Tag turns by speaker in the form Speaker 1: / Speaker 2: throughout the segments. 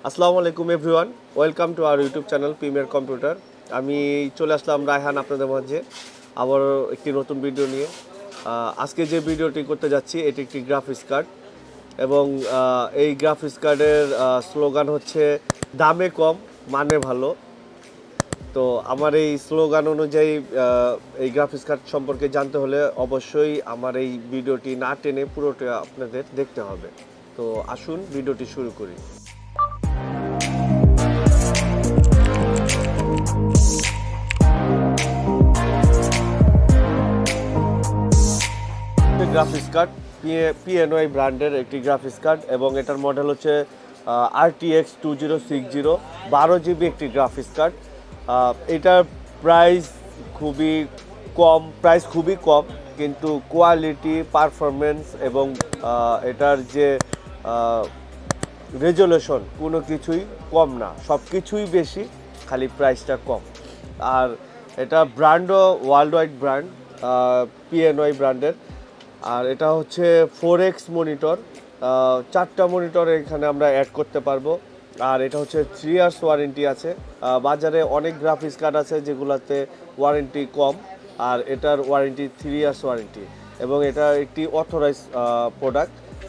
Speaker 1: আসসালামু আলাইকুম everyone, welcome to our YouTube channel premier computer. আমি চলে আসলাম রায়হান আপনাদের মাঝে আবার একটি নতুন ভিডিও নিয়ে। আজকে যে ভিডিওটি করতে যাচ্ছি এটি একটি গ্রাফিক্স কার্ড এবং এই গ্রাফিক্স কার্ডের স্লোগান হচ্ছে দামে কম মানে ভালো। তো আমার এই স্লোগান অনুযায়ী এই গ্রাফিক্স কার্ড সম্পর্কে জানতে হলে অবশ্যই আমার এই ভিডিওটি না টেনে পুরোটা আপনাদের দেখতে হবে। তো আসুন ভিডিওটি শুরু করি। গ্রাফিক্স কার্ড PNY ব্র্যান্ডের একটি গ্রাফিক্স কার্ড এবং এটার মডেল হচ্ছে RTX 2060 12 GB একটি গ্রাফিক্স কার্ড। এটার প্রাইস খুবই কম কিন্তু কোয়ালিটি পারফরমেন্স এবং এটার যে রেজলিউশন কোনো কিছুই কম না, সব কিছুই বেশি, খালি প্রাইসটা কম। আর এটা ব্র্যান্ডও ওয়ার্ল্ড ওয়াইড ব্র্যান্ড, PNY ব্র্যান্ডের। আর এটা হচ্ছে 4X মনিটর, 4টা মনিটর এখানে আমরা অ্যাড করতে পারবো। আর এটা হচ্ছে 3 ইয়ার্স ওয়ারেন্টি আছে। বাজারে অনেক গ্রাফিক্স কার্ড আছে যেগুলোতে ওয়ারেন্টি কম, আর এটার ওয়ারেন্টি 3 ইয়ার্স ওয়ারেন্টি এবং এটা একটি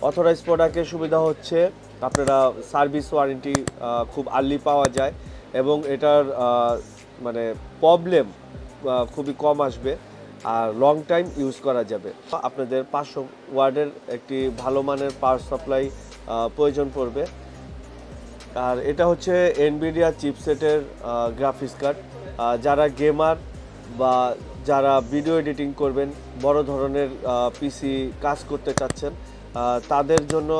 Speaker 1: অথরাইজ প্রোডাক্টের সুবিধা হচ্ছে আপনারা সার্ভিস ওয়ারেন্টি খুব আর্লি পাওয়া যায় এবং এটার মানে প্রবলেম খুবই কম আসবে আর লং টাইম ইউজ করা যাবে। আপনাদের 500 ওয়াটের একটি ভালো মানের পাওয়ার সাপ্লাই প্রয়োজন পড়বে। আর এটা হচ্ছে এনভিডিয়া চিপসেটের গ্রাফিক্স কার্ড। যারা গেমার বা যারা ভিডিও এডিটিং করবেন, বড় ধরনের পিসি কাজ করতে চাচ্ছেন, তাদের জন্য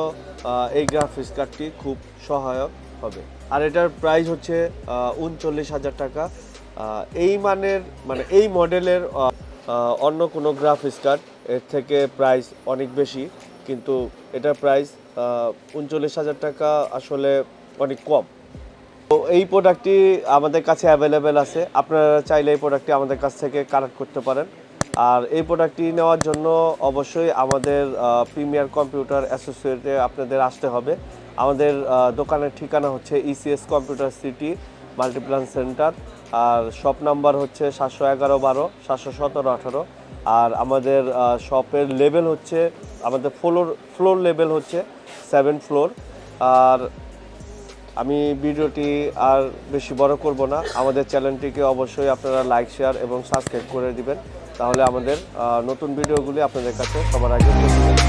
Speaker 1: এই গ্রাফিক্স কার্ডটি খুব সহায়ক হবে। আর এটার প্রাইস হচ্ছে 39,000 টাকা। এই এই মডেলের অন্য কোনো গ্রাফিক্স কার্ড এর থেকে প্রাইস অনেক বেশি, কিন্তু এটার প্রাইস 39,000 টাকা আসলে অনেক কম। তো এই প্রোডাক্টটি আমাদের কাছে অ্যাভেলেবেল আছে, আপনারা চাইলে এই প্রোডাক্টটি আমাদের কাছ থেকে কালেক্ট করতে পারেন। আর এই প্রোডাক্টটি নেওয়ার জন্য অবশ্যই আমাদের প্রিমিয়ার কম্পিউটার অ্যাসোসিয়েটে আপনাদের আসতে হবে। আমাদের দোকানের ঠিকানা হচ্ছে ECS computer city Multiplan center, আর শপ নাম্বার হচ্ছে 711-12 717-18। আর আমাদের শপের লেভেল হচ্ছে, আমাদের ফ্লোর লেভেল হচ্ছে 7 ফ্লোর। আর আমি ভিডিওটি আর বেশি বড় করব না, আমাদের চ্যানেলটিকে অবশ্যই আপনারা লাইক, শেয়ার এবং সাবস্ক্রাইব করে দিবেন, তাহলে আমাদের নতুন ভিডিওগুলি আপনাদের কাছে সবার আগে পৌঁছে যাবে।